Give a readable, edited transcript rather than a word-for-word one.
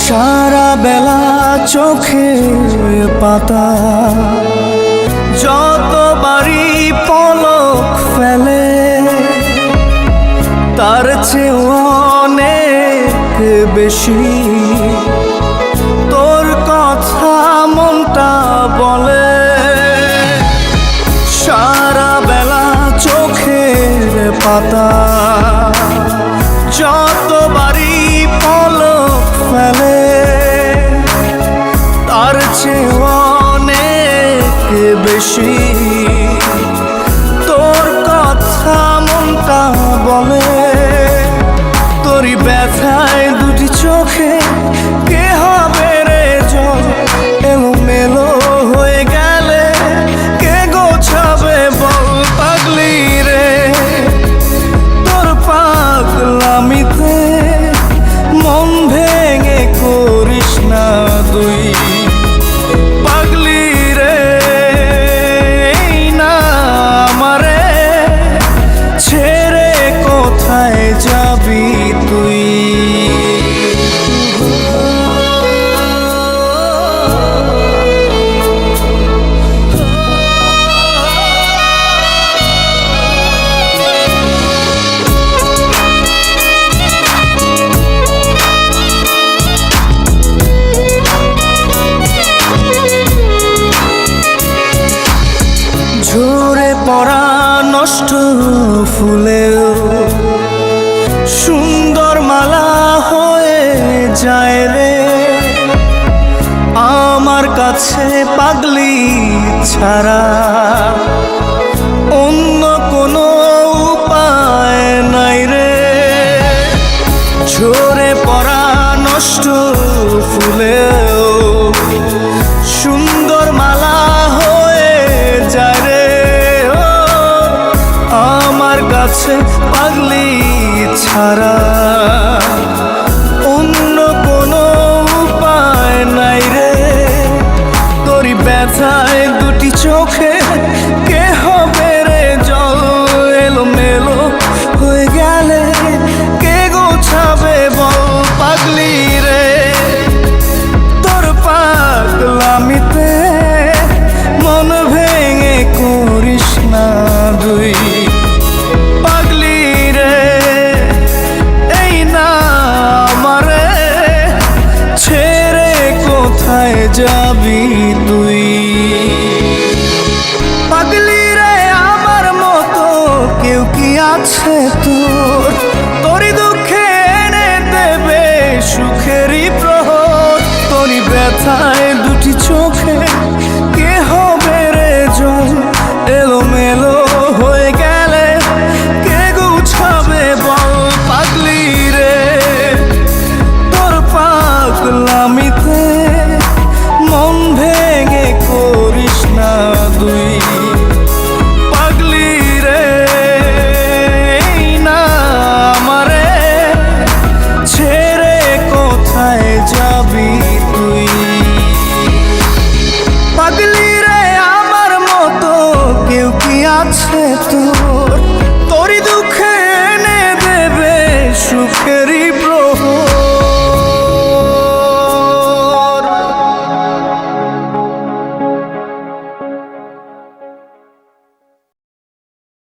সারা বেলা চোখের পাতা যতবারই পলক ফেলে তার চেয়ে অনেক বেশি তোর কথা মনটা বলে। সারা বেলা চোখের পাতা যতবারই পলক ফেলে তার চেয়ে অনেক বেশি তোর কথা মনটা বলে। তোরই ব্যথায় দুটি চোখে কে হবে রে জল এলোমেলো হয়ে গেলে কে গোছাবে বল পাগলি রে। তোর পাগলামিতে মন ভেঙে করিস না তুই পাগলি রে। না আমারে ছেড়ে কোথায় যাবি তুই? ঝরে পড়া নষ্ট ফুলেও সুন্দর মালা হয়ে যায় রে আমার কাছে পাগলি ছাড়া অন্য কোনো উপায় নাই রে। ঝরে পড়া নষ্ট ফুলেও সুন্দর মালা হয়ে যায় রে আমার কাছে পাগলি ছাড়া অন্য কোনো উপায় নাই রে। তোরই ব্যথায় দুটি চোখে কে হবে রে জল এলোমেলো হয়ে গেলে কে গোছাবে বল পাগলি রে। তোর পাগলামিতে মন ভেঙে করিস না তুই পাগলি রে। এই না আমারে ছেড়ে কোথায় যাবি তুই পাগলি রে? আমার মতো কেউ কি আছে তোর? তোরই দুঃখে এনে দেবে সুখেরই প্রহর। তোরই ব্যথায়